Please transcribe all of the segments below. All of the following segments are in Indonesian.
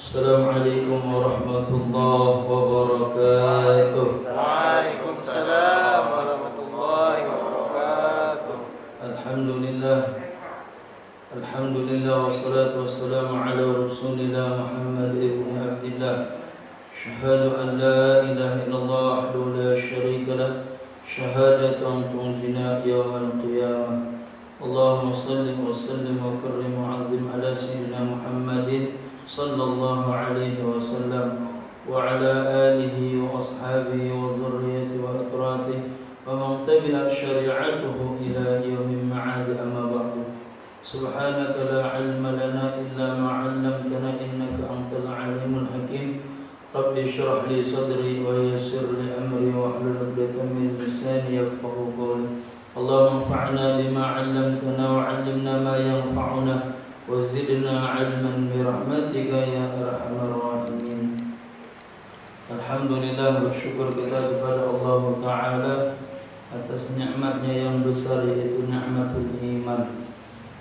Assalamualaikum warahmatullahi wabarakatuh. Waalaikumsalam warahmatullahi wabarakatuh. Alhamdulillah wassalatu wassalamu ala Rasulillah Muhammad ibn Abdillah. Syahadu an la ilaha illallah wahdahu la syarika lah. Syahadatan tunjina yawmal qiyamah. Allahumma salli wa sallim wa karrim wa azim ala sayyidina Muhammadin sallallahu alaihi wasallam wa ala alihi wa ashabihi wa dhurriyyatihi wa atratihi wa man tabi'a syari'atuhu ila yaumin ma'ad, amma ba'du. Subhanaka la ilma lana illa ma 'allamtana innaka antal alimul hakim. Rabbi shrah li sadri wa yassir li amri wa hlul 'uqdatam min lisani yafqahu qawli. Allahumma anfa'na bima 'allamtana wa 'allimna ma yanfa'una وزدنا علما برحمتك يا أرحم الراحمين. Alhamdulillah, bersyukur kita kepada Allah Ta'ala atas nikmatnya yang besar, yaitu nikmatul iman.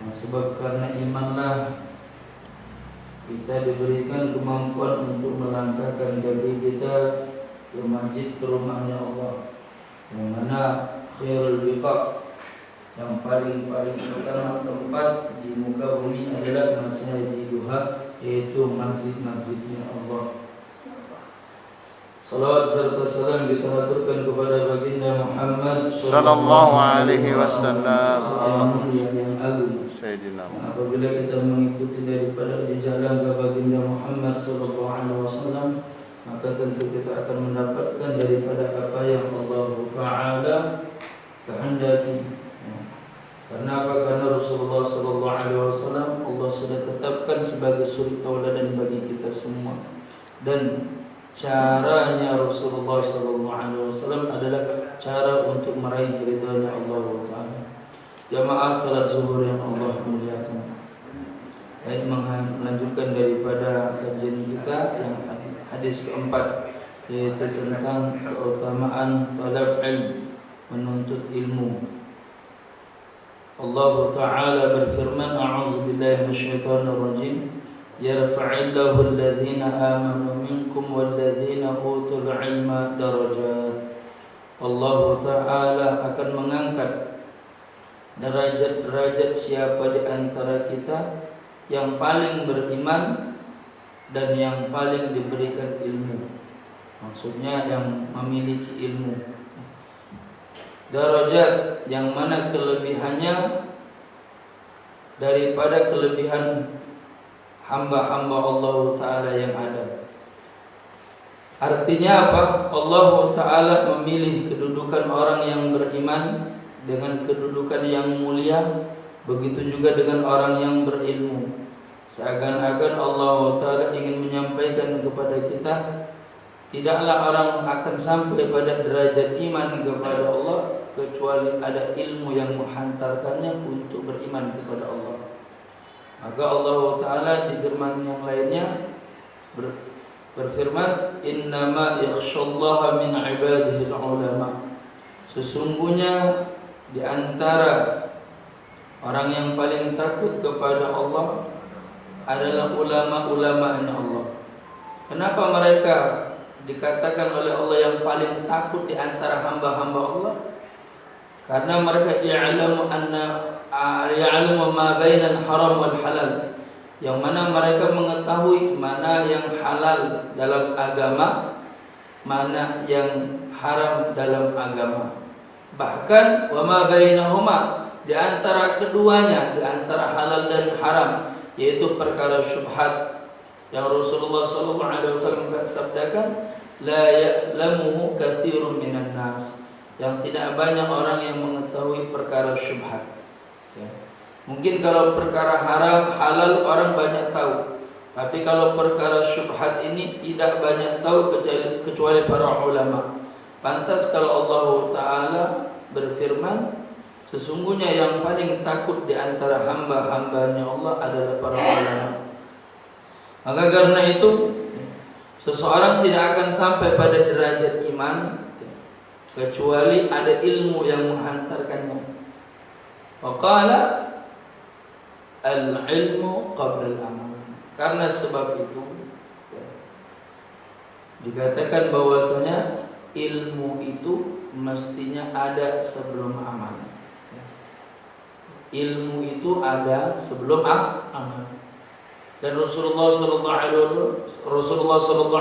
Sebab karena imanlah kita diberikan kemampuan untuk melangkahkan kaki kita ke masjid, ke rumahnya Allah, yang mana khairul biqa', yang paling utama tempat di muka bumi adalah masajiduha, yaitu masjid-masjidnya Allah. Salawat serta salam kita haturkan kepada baginda Muhammad sallallahu alaihi wasallam. Yang agung. Apabila kita mengikuti daripada di jalan ke baginda Muhammad sallallahu alaihi wasallam, maka tentu kita akan mendapatkan daripada apa yang Allah Ta'ala kehendaki. Karena apa? Karena Rasulullah sallallahu alaihi wasallam Allah sudah tetapkan sebagai suri tauladan bagi kita semua. Dan caranya Rasulullah sallallahu alaihi wasallam adalah cara untuk meraih ridhonya Allah Taala. Jamaah salat zuhur yang Allah muliakan. Baik, melanjutkan daripada kajian kita yang hadis keempat, yaitu tentang keutamaan talab ilmu, menuntut ilmu. Allah Ta'ala berfirman, A'udzu billahi minasyaitonir rajim, yarfa'illahu alladhina amanu minkum walladhina utul ilma darajat. Allah Ta'ala akan mengangkat derajat-derajat siapa di antara kita yang paling beriman dan yang paling diberikan ilmu. Maksudnya yang memiliki ilmu. Darajat yang mana kelebihannya daripada kelebihan hamba-hamba Allah Ta'ala yang ada. Artinya apa? Allah Ta'ala memilih kedudukan orang yang beriman dengan kedudukan yang mulia. Begitu juga dengan orang yang berilmu. Seakan-akan Allah Ta'ala ingin menyampaikan kepada kita, tidaklah orang akan sampai pada derajat iman kepada Allah kecuali ada ilmu yang menghantarkannya untuk beriman kepada Allah. Maka Allah Ta'ala di firman yang lainnya berfirman, innama yakhshallaha min ibadihi al-ulama. Sesungguhnya di antara orang yang paling takut kepada Allah adalah ulama-ulamanya Allah. Kenapa mereka dikatakan oleh Allah yang paling takut di antara hamba-hamba Allah? Karena mereka ya'lamu ma bainal haram wal halal, yang mana mereka mengetahui mana yang halal dalam agama, mana yang haram dalam agama. Bahkan wa ma bainahuma, di antara keduanya, di antara halal dan haram, yaitu perkara syubhat yang Rasulullah sallallahu alaihi wasallam sabdakan, la ya'lamuhu katsirun minan nas, yang tidak banyak orang yang mengetahui perkara syubhat. Ya. Mungkin kalau perkara haram, halal orang banyak tahu, tapi kalau perkara syubhat ini tidak banyak tahu kecuali para ulama. Pantas kalau Allah Ta'ala berfirman, sesungguhnya yang paling takut di antara hamba-hambanya Allah adalah para ulama. Maka karena itu seseorang tidak akan sampai pada derajat iman kecuali ada ilmu yang menghantarkannya. Waqala al-ilmu qabla al-amal. Karena sebab itu Dikatakan bahwasanya ilmu itu mestinya ada sebelum amal. Ilmu itu ada sebelum amal. Dan Rasulullah Sallallahu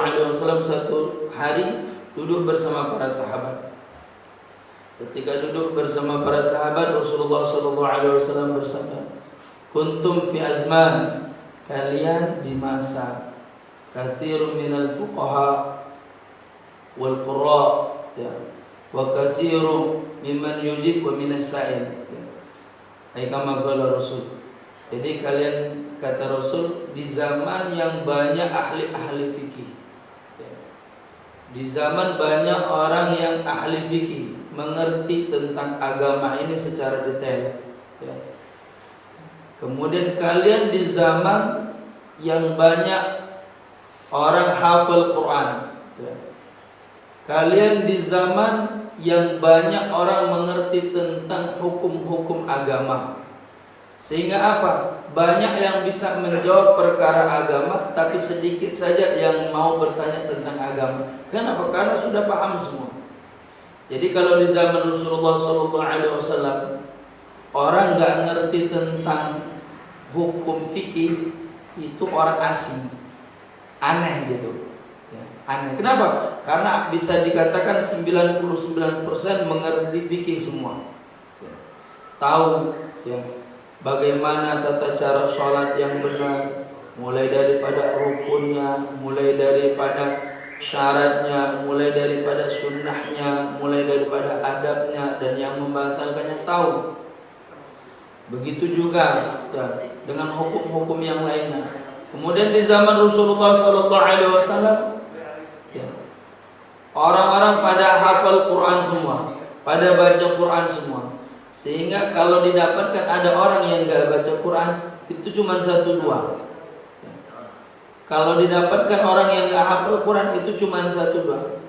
Alaihi Wasallam satu hari duduk bersama para sahabat. Ketika duduk bersama para sahabat, Rasulullah Sallallahu Alaihi Wasallam bersabda, "Kuntum fi azman, kalian di masa katsirun minal fuqaha wal qurra, ya, wa katsirun mimman yujib wa minas sa'il." Kama qala Rasul. Jadi kalian, kata Rasul, di zaman yang banyak ahli-ahli fikih, di zaman banyak orang yang ahli fikih, mengerti tentang agama ini secara detail, ya. Kemudian kalian di zaman yang banyak orang hafal Quran, ya. Kalian di zaman yang banyak orang mengerti tentang hukum-hukum agama. Sehingga apa? Banyak yang bisa menjawab perkara agama, tapi sedikit saja yang mau bertanya tentang agama. Kenapa? Karena sudah paham semua. Jadi kalau di zaman Rasulullah SAW, orang nggak ngerti tentang hukum fikih, itu orang asing, aneh gitu. Aneh. Kenapa? Karena bisa dikatakan 99% mengerti fikih semua. Tahu, ya, bagaimana tata cara sholat yang benar, mulai daripada rukunnya, mulai daripada syaratnya, mulai daripada sunnahnya, mulai daripada adabnya, dan yang membatalkannya tahu. Begitu juga, ya, dengan hukum-hukum yang lainnya. Kemudian di zaman Rasulullah SAW, ya, orang-orang pada hafal Quran semua, pada baca Quran semua. Sehingga kalau didapatkan ada orang yang gak baca Quran, itu cuma 1-2. Kalau didapatkan orang yang gak hafal Quran, itu cuma 1-2.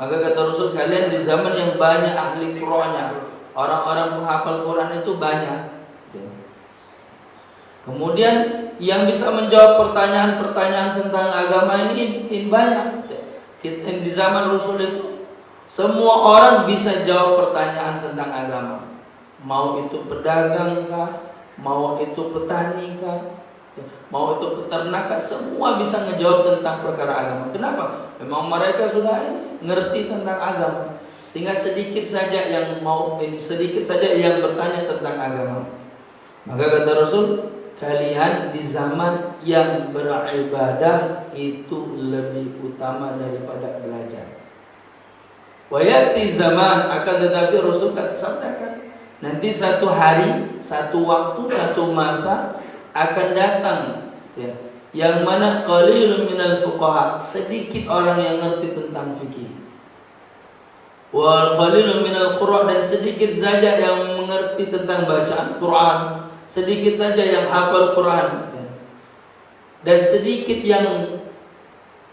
Maka kata Rasul, kalian di zaman yang banyak ahli Qur'annya, orang-orang penghafal Quran itu banyak. Kemudian yang bisa menjawab pertanyaan-pertanyaan tentang agama ini banyak. Di zaman Rasul itu semua orang bisa jawab pertanyaan tentang agama. Mau itu pedagang kah, mau itu petani kah, mau itu peternak kah, semua bisa ngejawab tentang perkara agama. Kenapa? Memang mereka sudah ngerti tentang agama. Sehingga sedikit saja yang bertanya tentang agama. Maka kata Rasul, kalian di zaman yang beribadah itu lebih utama daripada belajar. Wa ya'ti zaman, akan tetapi Rasul sabdakan, nanti satu hari, satu waktu, satu masa akan datang, ya, yang mana qalilun minal fuqaha, sedikit orang yang ngerti tentang fikih, wal qalilun minal qurra, dan sedikit saja yang mengerti tentang bacaan Quran, sedikit saja yang hafal Quran, ya, dan sedikit yang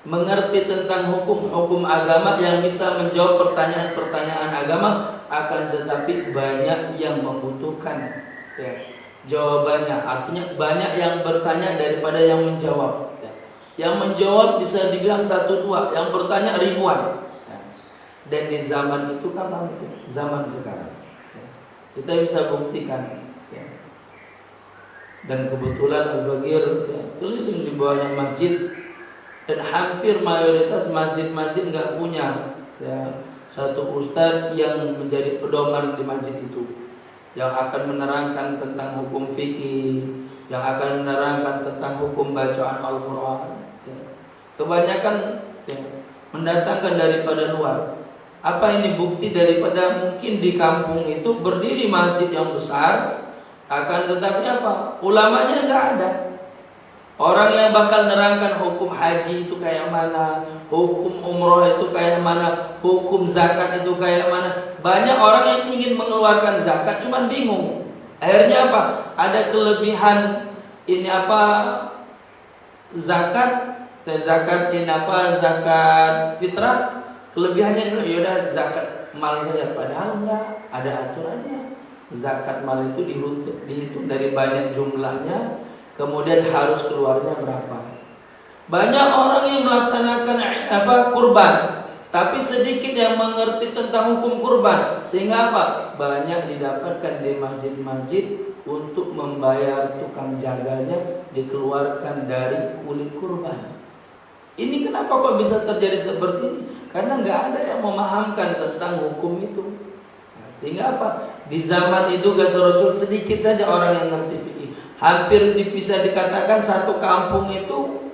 mengerti tentang hukum-hukum agama yang bisa menjawab pertanyaan-pertanyaan agama. Akan tetapi banyak yang membutuhkan, ya, jawabannya. Artinya banyak yang bertanya daripada yang menjawab, ya. Yang menjawab bisa dibilang 1-2, yang bertanya ribuan, ya. Dan di zaman itu kapan itu? Zaman sekarang, ya. Kita bisa buktikan, ya. Dan kebetulan Al-Bagir, ya, keliling di bawahnya masjid, dan hampir mayoritas masjid-masjid nggak punya, ya, satu ustadz yang menjadi pedoman di masjid itu, yang akan menerangkan tentang hukum fikih, yang akan menerangkan tentang hukum bacaan Al-Quran, ya. Kebanyakan, ya, mendatangkan daripada luar. Apa ini bukti daripada mungkin di kampung itu berdiri masjid yang besar, akan tetapi apa? Ulamanya nggak ada. Orang yang bakal nerangkan hukum haji itu kayak mana, hukum umroh itu kayak mana, hukum zakat itu kayak mana. Banyak orang yang ingin mengeluarkan zakat cuman bingung. Akhirnya apa? Ada kelebihan ini apa? Zakat ini apa? Zakat fitrah. Kelebihannya dulu yaudah zakat mal saja, padahal enggak, ada aturannya. Zakat mal itu dihitung dari banyak jumlahnya. Kemudian harus keluarnya berapa. Banyak orang yang melaksanakan kurban, tapi sedikit yang mengerti tentang hukum kurban. Sehingga apa? Banyak didapatkan di masjid-masjid untuk membayar tukang jagalnya dikeluarkan dari kulit kurban. Ini kenapa kok bisa terjadi seperti ini? Karena nggak ada yang memahamkan tentang hukum itu. Sehingga apa? Di zaman itu kata Rasul sedikit saja orang yang ngerti fikih. Hampir bisa dikatakan satu kampung itu,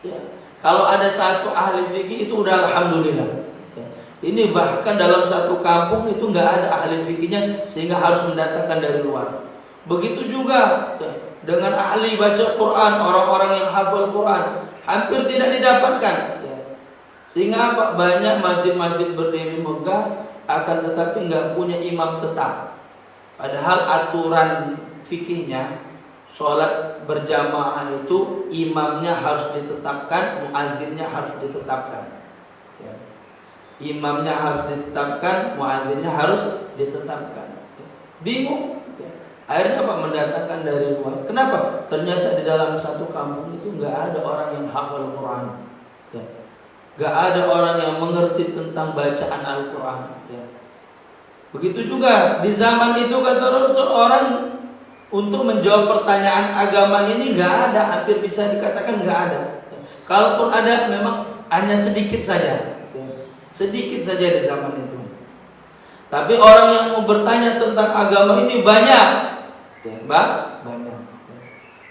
ya, kalau ada satu ahli fikih itu udah alhamdulillah. Ya. Ini bahkan dalam satu kampung itu nggak ada ahli fikihnya sehingga harus mendatangkan dari luar. Begitu juga ya, dengan ahli baca Quran, orang-orang yang hafal Quran hampir tidak didapatkan. Ya. Sehingga apa? Banyak masjid-masjid berdiri megah akan tetapi nggak punya imam tetap. Padahal aturan fikihnya sholat berjamaah itu imamnya harus ditetapkan, muazzinnya harus ditetapkan. Ya. Imamnya harus ditetapkan, muazzinnya harus ditetapkan. Ya. Bingung. Ya. Akhirnya apa? Mendatangkan dari luar. Kenapa? Ternyata di dalam satu kampung itu nggak ada orang yang hafal Quran. Ya. Gak ada orang yang mengerti tentang bacaan Al-Quran. Ya. Begitu juga di zaman itu kata Rasul, orang untuk menjawab pertanyaan agama ini gak ada, hampir bisa dikatakan gak ada. Ya. Kalaupun ada, memang hanya sedikit saja. Ya. Sedikit saja di zaman itu. Tapi orang yang mau bertanya tentang agama ini banyak. Ya, banyak.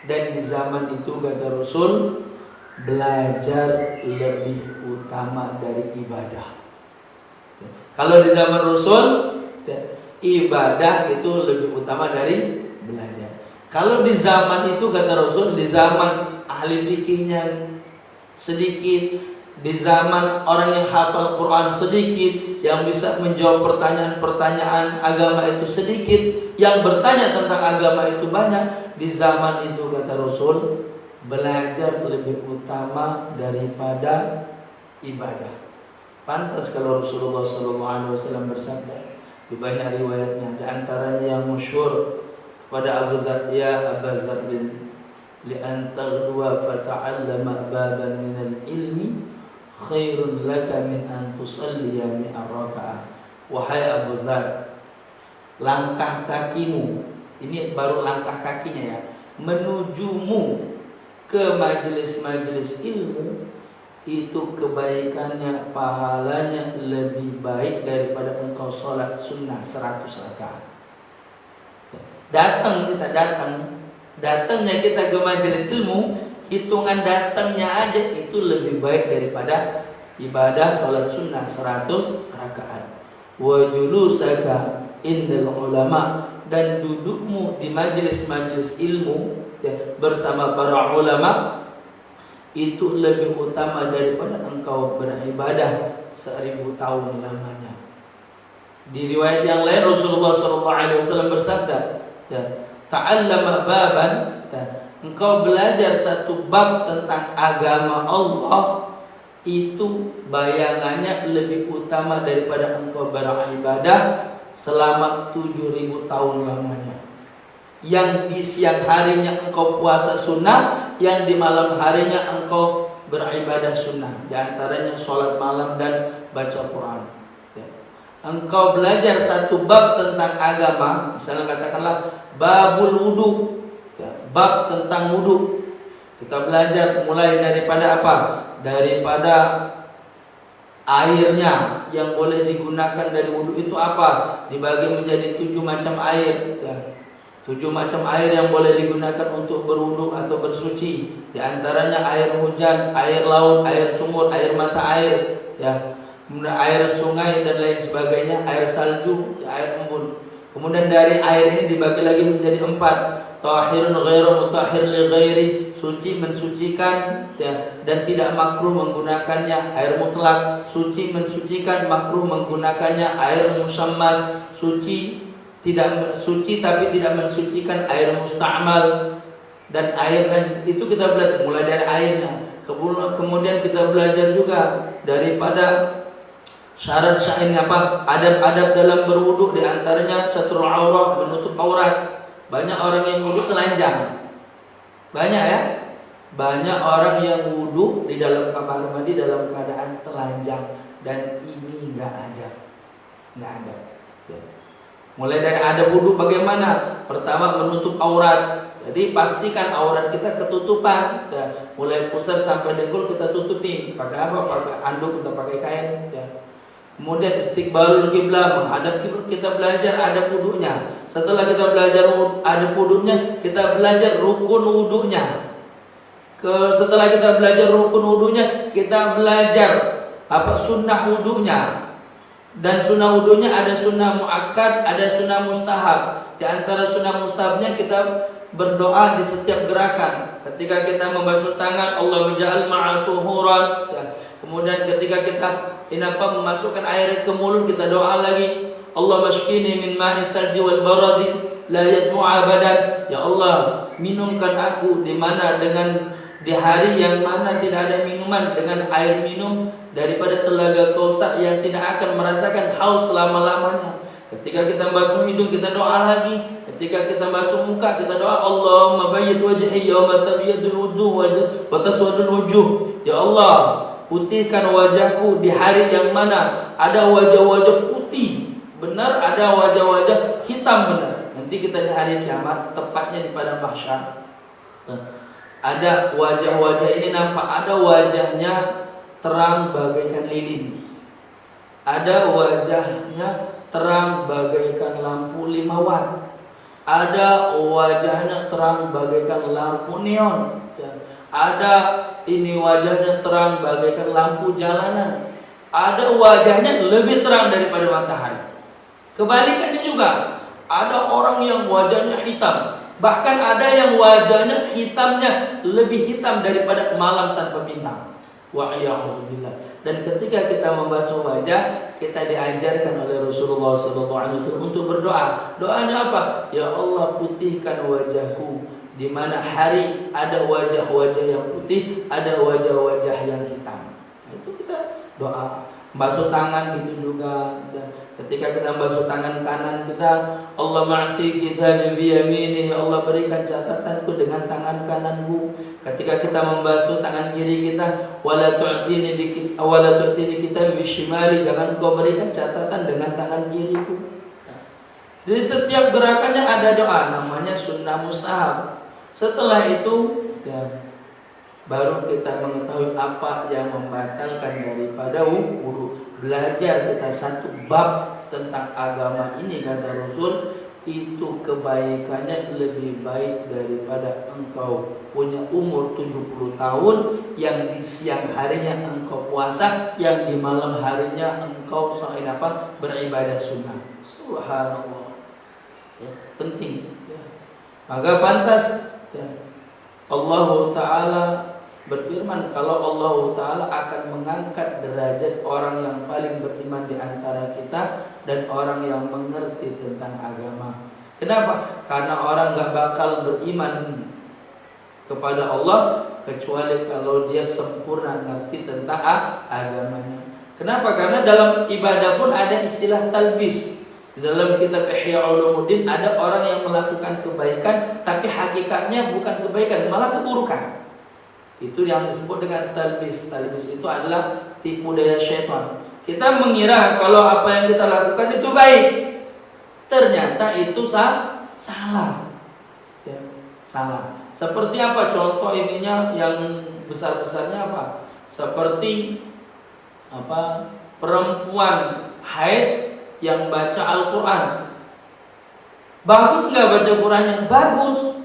Dan di zaman itu kata Rasul, belajar lebih utama dari ibadah. Kalau di zaman Rasul, ibadah itu lebih utama dari belajar. Kalau di zaman itu kata Rasul, di zaman ahli fikihnya sedikit, di zaman orang yang hafal Quran sedikit, yang bisa menjawab pertanyaan-pertanyaan agama itu sedikit, yang bertanya tentang agama itu banyak. Di zaman itu kata Rasul, belajar lebih utama daripada ibadah. Pantas kalau Rasulullah SAW bersabda di banyak riwayatnya, di antaranya yang masyhur kepada Abu Dzar, ya Abu Dzar, li an taghduwa fata'allama baban min al-ilmi khairun laka min an tusalliya mi'a raka'ah. Wahai Abu Dzar, langkah kakimu, ini baru langkah kakinya ya, menujumu ke majelis-majelis ilmu itu kebaikannya, pahalanya lebih baik daripada engkau sholat sunnah 100 rakaat. Datangnya kita ke majelis ilmu, hitungan datangnya aja itu lebih baik daripada ibadah sholat sunnah 100 rakaat. Wa julusaka indal ulama, dan dudukmu di majelis-majelis ilmu ya, bersama para ulama itu lebih utama daripada engkau beribadah 1000 tahun lamanya. Di riwayat yang lain Rasulullah SAW bersabda, ya, ta'allama baban, ya, engkau belajar satu bab tentang agama Allah itu bayangannya lebih utama daripada engkau beribadah selama 7000 tahun lamanya. Yang di siang harinya engkau puasa sunnah, yang di malam harinya engkau beribadah sunnah, di antaranya sholat malam dan baca Quran. Ya. Engkau belajar satu bab tentang agama, misalnya katakanlah babul wudu, ya, bab tentang wudu. Kita belajar mulai daripada apa? Daripada airnya yang boleh digunakan dari wudu itu apa? Dibagi menjadi 7 macam air. Ya. 7 macam air yang boleh digunakan untuk berwudu atau bersuci. Di antaranya air hujan, air laut, air sumur, air mata air, ya, kemudian air sungai dan lain sebagainya, air salju, ya, air embun. Kemudian dari air ini dibagi lagi menjadi 4. Tahirun ghairu mutahhir li ghairi, suci mensucikan, ya, dan tidak makruh menggunakannya. Air mutlak, suci mensucikan, makruh menggunakannya. Air musammas, suci tidak suci tapi tidak mensucikan. Air musta'mal, dan air itu kita belajar mulai dari airnya. Kemudian kita belajar juga daripada syarat-syaratnya apa? Adab-adab dalam berwudu, di antaranya satrul aurah, menutup aurat. Banyak orang yang wudu telanjang. Banyak ya. Banyak orang yang wudhu di dalam kamar mandi dalam keadaan telanjang, dan ini nggak ada. Ya. Mulai dari ada wudhu bagaimana? Pertama, menutup aurat. Jadi pastikan aurat kita ketutupan. Ya. Mulai pusar sampai dengkul kita tutupi. Pakai apa? Pakai anduk atau pakai kain. Ya. Kemudian istiqbalul kiblah, menghadap kiblat. Kita belajar ada wudhunya. Setelah kita belajar ada wudhunya, kita belajar rukun wudhunya. Setelah kita belajar rukun wudhunya, kita belajar sunnah wudhunya. Dan sunnah wudhunya ada sunnah muakkad, ada sunnah mustahab. Di antara sunnah mustahabnya kita berdoa di setiap gerakan. Ketika kita membasuh tangan, Allah ja'al ma'a tuhuran. Kemudian ketika kita memasukkan air ke mulut, kita doa lagi, Allah mashkini min ma'i salji wal baradi la yadmu abadan. Ya Allah, minumkan aku di hari yang mana tidak ada minuman dengan air minum daripada telaga Kausar yang tidak akan merasakan haus selama-lamanya. Ketika kita basuh hidung, kita doa lagi. Ketika kita basuh muka, kita doa, Allahumma bayyid wajhi yawma tabyadul wujuh wa taswadul wujuh. Ya Allah, putihkan wajahku di hari yang mana ada wajah-wajah putih benar, ada wajah-wajah hitam benar. Nanti kita di hari kiamat, tepatnya di padang mahsyar, ada wajah-wajah ini nampak, ada wajahnya terang bagaikan lilin, ada wajahnya terang bagaikan lampu 5 watt, ada wajahnya terang bagaikan lampu neon, ada ini wajahnya terang bagaikan lampu jalanan, ada wajahnya lebih terang daripada matahari. Kebalikannya juga, ada orang yang wajahnya hitam, bahkan ada yang wajahnya hitamnya lebih hitam daripada malam tanpa bintang. Wa'iyahudzubillah. Dan ketika kita membasuh wajah, kita diajarkan oleh Rasulullah SAW untuk berdoa. Doanya apa? Ya Allah, putihkan wajahku, di mana hari ada wajah-wajah yang putih, ada wajah-wajah yang hitam. Itu kita doa. Basuh tangan gitu juga. Ketika kita basuh tangan kanan kita, Allah ma'ti kita biyamini, ya Allah berikan catatanku dengan tangan kananmu. Ketika kita membasuh tangan kiri kita, wala tu'tini kita bishimali, jangan kau berikan catatan dengan tangan kiriku. Jadi setiap gerakannya ada doa, namanya sunnah mustahab. Setelah itu, baru kita mengetahui apa yang membatalkan daripada wudu. Belajar kita satu bab tentang agama ini, kata Rasul, itu kebaikannya lebih baik daripada engkau punya umur 70 tahun yang di siang harinya engkau puasa, yang di malam harinya engkau beribadah sunnah. Subhanallah. Penting. Maka pantas Allah Ta'ala berfirman, kalau Allah Ta'ala akan mengangkat derajat orang yang paling beriman di antara kita dan orang yang mengerti tentang agama. Kenapa? Karena orang gak bakal beriman kepada Allah kecuali kalau dia sempurna ngerti tentang agamanya. Kenapa? Karena dalam ibadah pun ada istilah talbis. Di dalam kitab Ihya Ulumuddin ada orang yang melakukan kebaikan tapi hakikatnya bukan kebaikan, malah keburukan. Itu yang disebut dengan talbis. Talbis itu adalah tipu daya syaitan. Kita mengira kalau apa yang kita lakukan itu baik, ternyata itu salah. Salah. Seperti apa contoh ininya yang besar-besarnya apa? Seperti perempuan haid yang baca Al-Quran. Bagus nggak baca Qurannya? Bagus.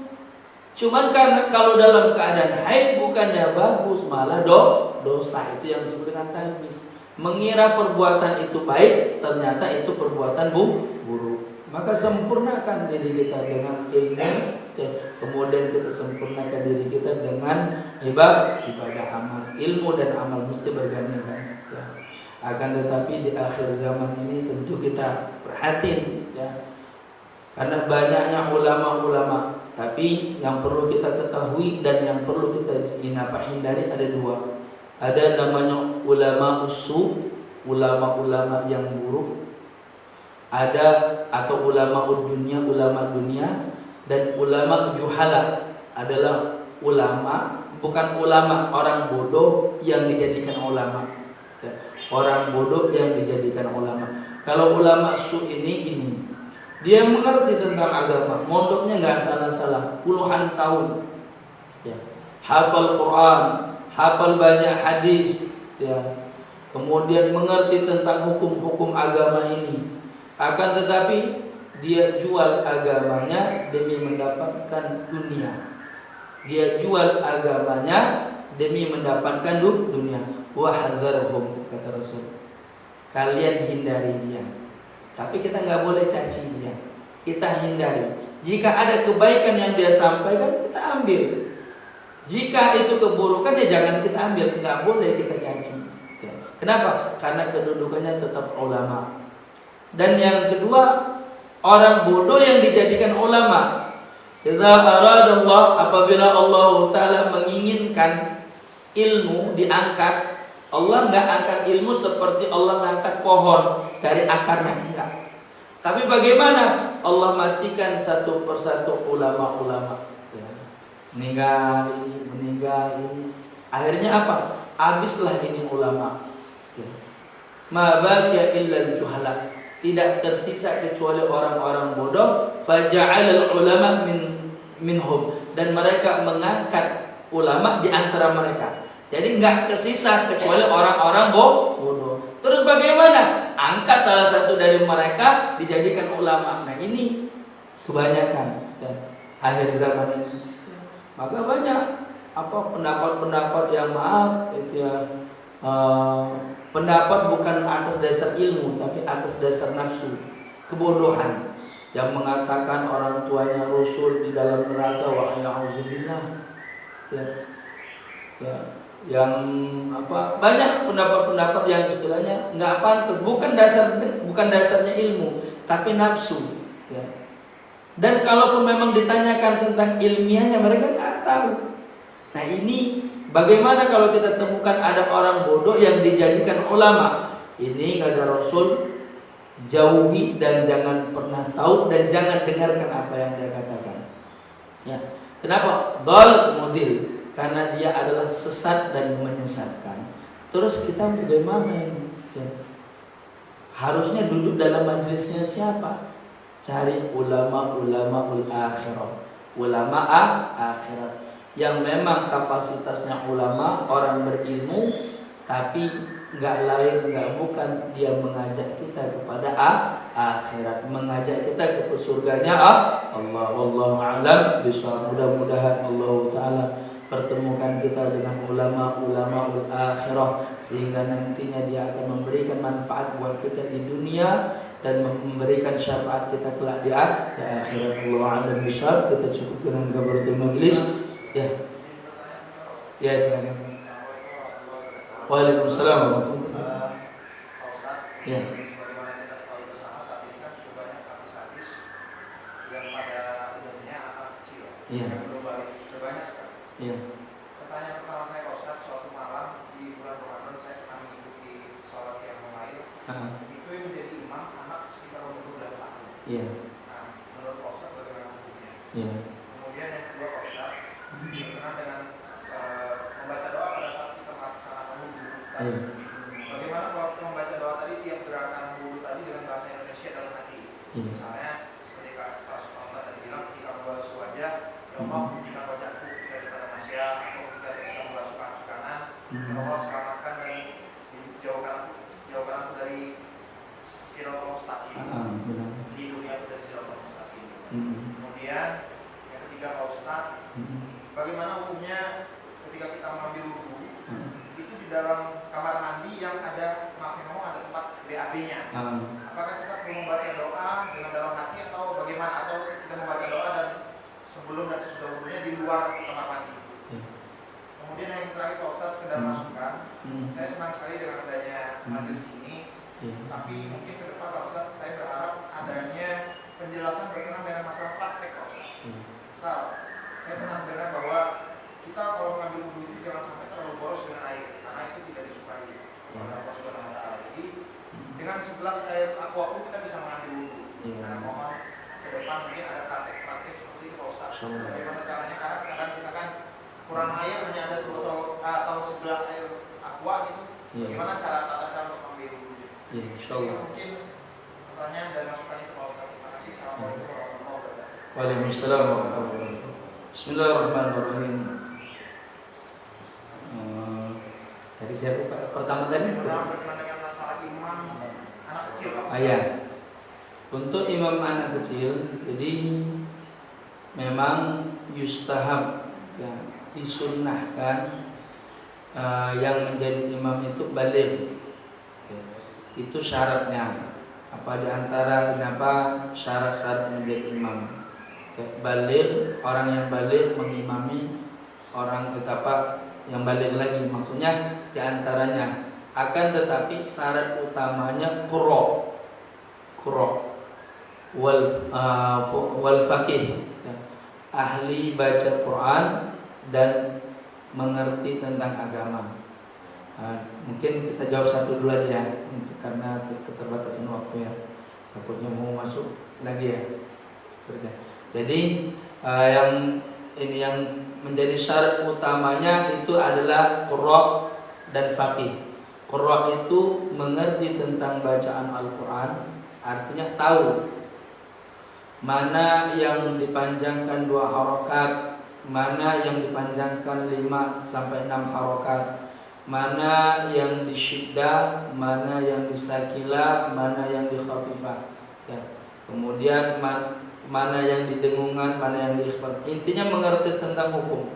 Cuman karena kalau dalam keadaan haid bukannya bagus, malah dosa. Itu yang disebut dengan talbis. Mengira perbuatan itu baik, ternyata itu perbuatan buruk. Maka sempurnakan diri kita dengan ilmu, kemudian kita sempurnakan diri kita dengan ibadah amal. Ilmu dan amal mesti bergandengan. Akan tetapi di akhir zaman ini tentu kita perhatiin, karena banyaknya ulama-ulama. Tapi yang perlu kita ketahui dan yang perlu kita hindari ada dua. Ada namanya ulama usu, ulama-ulama yang buruk. Ada atau ulama dunia, dan ulama juhala adalah ulama, bukan ulama orang bodoh yang dijadikan ulama. Ya, orang bodoh yang dijadikan ulama. Kalau ulama su ini dia mengerti tentang agama, mondoknya nggak salah-salah, puluhan tahun, ya, hafal Quran, hafal banyak hadis, ya, kemudian mengerti tentang hukum-hukum agama ini. Akan tetapi dia jual agamanya demi mendapatkan dunia. Dia jual agamanya demi mendapatkan dunia. Wahdzarhum, kata Rasul. Kalian hindari dia. Tapi kita nggak boleh caci dia. Kita hindari. Jika ada kebaikan yang dia sampaikan, kita ambil. Jika itu keburukan, ya jangan kita ambil. Nggak boleh kita caci. Kenapa? Karena kedudukannya tetap ulama. Dan yang kedua, orang bodoh yang dijadikan ulama. Idza aradallah, apabila Allah Ta'ala menginginkan ilmu diangkat, Allah nggak angkat ilmu seperti Allah mengangkat pohon dari akarnya, enggak. Tapi bagaimana? Allah matikan satu persatu ulama-ulama, ya. Meninggal ini. Akhirnya apa? Habislah ini ulama. Ya. Ma baqiya illa al-juhala. Tidak tersisa kecuali orang-orang bodoh. Faja'alal ulama minhum, dan mereka mengangkat ulama di antara mereka. Jadi nggak tersisa kecuali orang-orang bodoh. Terus bagaimana? Angkat salah satu dari mereka dijadikan ulama. Nah ini kebanyakan ya, akhir zaman ini. Maka banyak pendapat-pendapat yang itu ya, pendapat bukan atas dasar ilmu tapi atas dasar nafsu, kebodohan, yang mengatakan orang tuanya Rasul di dalam neraka, wa ya'udzubillah. Ya, yang banyak pendapat-pendapat yang istilahnya nggak pantas, bukan dasarnya ilmu tapi nafsu, ya. Dan kalaupun memang ditanyakan tentang ilmiahnya, mereka nggak tahu. Nah ini bagaimana kalau kita temukan ada orang bodoh yang dijadikan ulama? Ini kata Rasul, jauhi dan jangan pernah tahu dan jangan dengarkan apa yang dia katakan. Ya, kenapa? Dhal mudil. Karena dia adalah sesat dan menyesatkan. Terus kita bagaimana ini? Ya. Harusnya duduk dalam majelisnya siapa? Cari ulama-ulama akhirah, ulama akhirat yang memang kapasitasnya ulama, orang berilmu, tapi nggak lain nggak bukan dia mengajak kita kepada akhirat, mengajak kita ke surganya Allah. Wallahu a'lam bishawab. Mudah-mudahan Allah Ta'ala pertemukan kita dengan ulama-ulama akhirah sehingga nantinya dia akan memberikan manfaat buat kita di dunia dan memberikan syafaat kita kelak di akhirat. Allah a'lam bishawab. Kita cukup dengan kafaratul majlis. Ya. Ya, silakan. Waalaikumsalam warahmatullahi wabarakatuh. Ya. Iya. Iya. Pertanyaan pertama saya Pak Ustadz, suatu malam di bulan Ramadan saya pernah mengikuti sholat yang lain. Itu yang menjadi imam anak sekitar umur 12 tahun. Iya. Nah, menurut Pak Ustadz bagaimana hukumnya? Iya. Kemudian yang kedua Pak Ustadz, berkenaan dengan membaca doa pada saat kita melaksanakan wudhu tadi. Iya. Bagaimana kalau kita membaca doa tadi tiap gerakan wudhu tadi dengan bahasa Indonesia dalam hati? Iya. Misalnya seperti Pak Ustadz tadi bilang, ketika membasuh wajah, ya Allah pujikan wajahku dari pada manusia, atau ketika membasuh kaki kanan, ya Allah selamatkan dan jauhkan aku dari siratal mustaqim. Lindungi aku dari siratal mustaqim. Kemudian yang ketiga Pak Ustadz, bagaimana hukumnya ketika kita mengambil wudhu itu di dalam kamar mandi yang ada, maaf ada tempat BAB-nya. Apakah kita perlu membaca doa dengan dalam hati atau bagaimana, atau kita membaca doa dan sebelum dan sesudah wudhunya di luar kamar mandi? Kemudian yang terakhir Pak Ustadz, sekedar masukan, saya senang sekali dengan adanya majelis ini, tapi mungkin ke depan Pak Ustadz saya berharap adanya penjelasan berkenaan dengan masalah praktek Pak Ustadz. Misal, saya pernah mendengar bahwa kita kalau mengambil wudhu itu jangan sampai terlalu boros dengan air, karena itu tidak disukai oleh Allah Subhanahu wa Ta'ala. Jadi dengan 11 air aqua pun kita bisa mengambil wudhu. Nah, mohon ke depan mungkin ada praktek-praktek seperti itu Pak Ustadz. Bagaimana caranya? Karena kadang kita kan kekurangan air, hanya ada sebotol atau segelas air aqua gitu. Bagaimana tata cara untuk ambil wudhu? Ya, insyaallah. Mungkin pertanyaan dan masukannya ke Pak Ustaz. Terima kasih. Assalamualaikum warahmatullahi wabarakatuh. Waalaikumsalam warahmatullahi wabarakatuh. Bismillahirrahmanirrahim. Tadi saya lupa pertama tadi. Pertama berkenaan dengan masalah imam anak kecil. Ya. Untuk imam anak kecil, jadi memang yustahab, ya, disunnahkan yang menjadi imam itu baligh. Itu syaratnya. Apa di antara kenapa syarat-syarat menjadi imam? Baligh, orang yang baligh mengimami orang yang baligh lagi, maksudnya di antaranya. Akan tetapi syarat utamanya qurra wal faqih, ahli baca Quran dan mengerti tentang agama. Mungkin kita jawab satu dulu aja ya, karena keterbatasan waktu ya. Takutnya mau masuk lagi ya. Jadi yang menjadi syarat utamanya itu adalah qurra dan faqih. Qurra itu mengerti tentang bacaan Al-Quran, artinya tahu mana yang dipanjangkan 2 harokat, mana yang dipanjangkan 5 sampai 6 harokat, mana yang disyiddah, mana yang disakila, mana yang dikhafifah, ya. Kemudian mana yang didengungan, mana yang diikhfat. Intinya mengerti tentang hukum,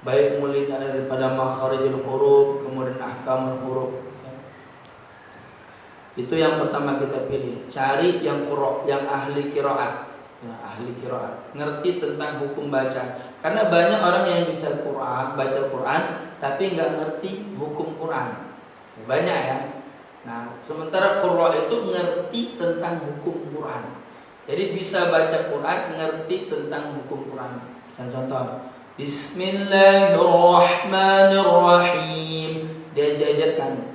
baik mulai daripada makharijul huruf, kemudian ahkamul huruf. Itu yang pertama kita pilih. Cari yang qurra, yang ahli qiraat. Ya, ahli qiraat, ngerti tentang hukum baca. Karena banyak orang yang bisa baca Quran tapi nggak ngerti hukum Quran. Banyak ya. Nah, sementara qurra itu ngerti tentang hukum Quran. Jadi bisa baca Quran, ngerti tentang hukum Quran. Misalnya contoh, Bismillahirrahmanirrahim. Dia jajarkan.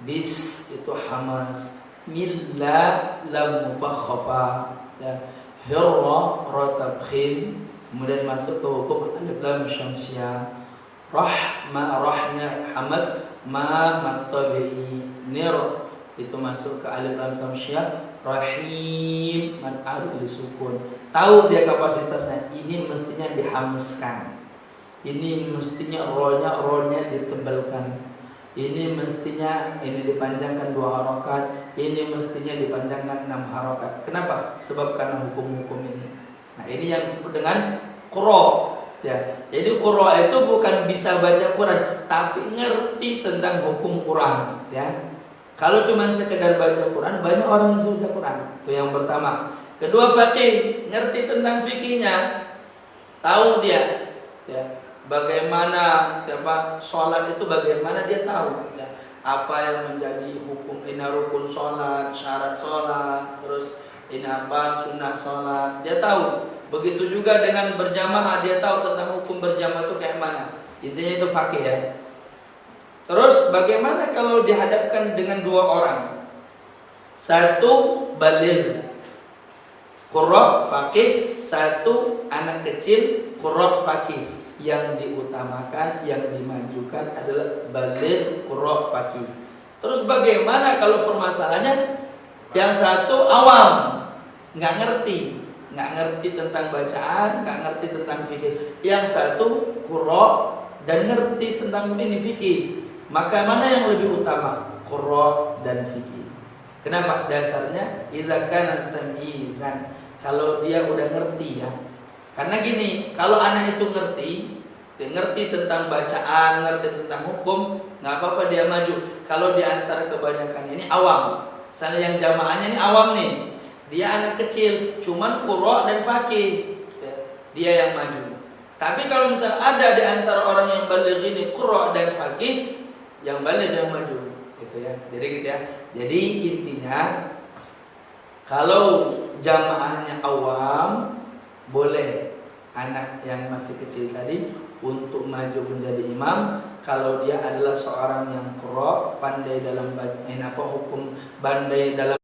Bis itu hamas, milla lam mufakhafa, ya. Hirra ra tabkhim, kemudian masuk ke hukum alif lam syamsiyah. Rahnya hamas, ma matabi, nir itu masuk ke alif lam syamsiyah. Rahim man arif disukun. Tahu dia kapasitasnya, ini mestinya dihamaskan, ini mestinya ronya ditebalkan, ini mestinya dipanjangkan 2 harokat, ini mestinya dipanjangkan 6 harokat. Kenapa? Sebab karena hukum-hukum ini. Nah, ini yang disebut dengan qurra, ya. Jadi qurra itu bukan bisa baca Quran, tapi ngerti tentang hukum Quran, ya. Kalau cuma sekedar baca Quran, banyak orang yang bisa baca Quran. Itu yang pertama. Kedua, faqih, ngerti tentang fikihnya, tahu dia, ya. Bagaimana sholat itu, bagaimana dia tahu, ya. Apa yang menjadi hukum, ini rukun sholat, syarat sholat, terus ini apa sunnah sholat, dia tahu. Begitu juga dengan berjamaah, dia tahu tentang hukum berjamaah itu kayak mana. Intinya itu faqih, ya. Terus bagaimana kalau dihadapkan dengan 2 orang, satu baligh qurra faqih, satu anak kecil qurra faqih. Yang diutamakan, yang dimajukan adalah baligh qurra faqih. Terus bagaimana kalau permasalahannya yang satu awam, nggak ngerti tentang bacaan, nggak ngerti tentang fikih. Yang satu qurra dan ngerti tentang ini fikih. Maka mana yang lebih utama? Qurra dan fikih. Kenapa? Dasarnya idza kana tamyizan. Kalau dia udah ngerti, ya. Karena gini, kalau anak itu ngerti tentang bacaan, ngerti tentang hukum, nggak apa-apa dia maju. Kalau di antara kebanyakan ini awam, misalnya yang jamaahnya ini awam nih, dia anak kecil, cuman qurra dan faqih, dia yang maju. Tapi kalau misalnya ada di antara orang yang baligh ini qurra dan faqih, yang baligh yang maju, gitu ya. Jadi gitu ya. Jadi intinya kalau jamaahnya awam, boleh anak yang masih kecil tadi untuk maju menjadi imam kalau dia adalah seorang yang qurra, pandai dalam hukum, pandai dalam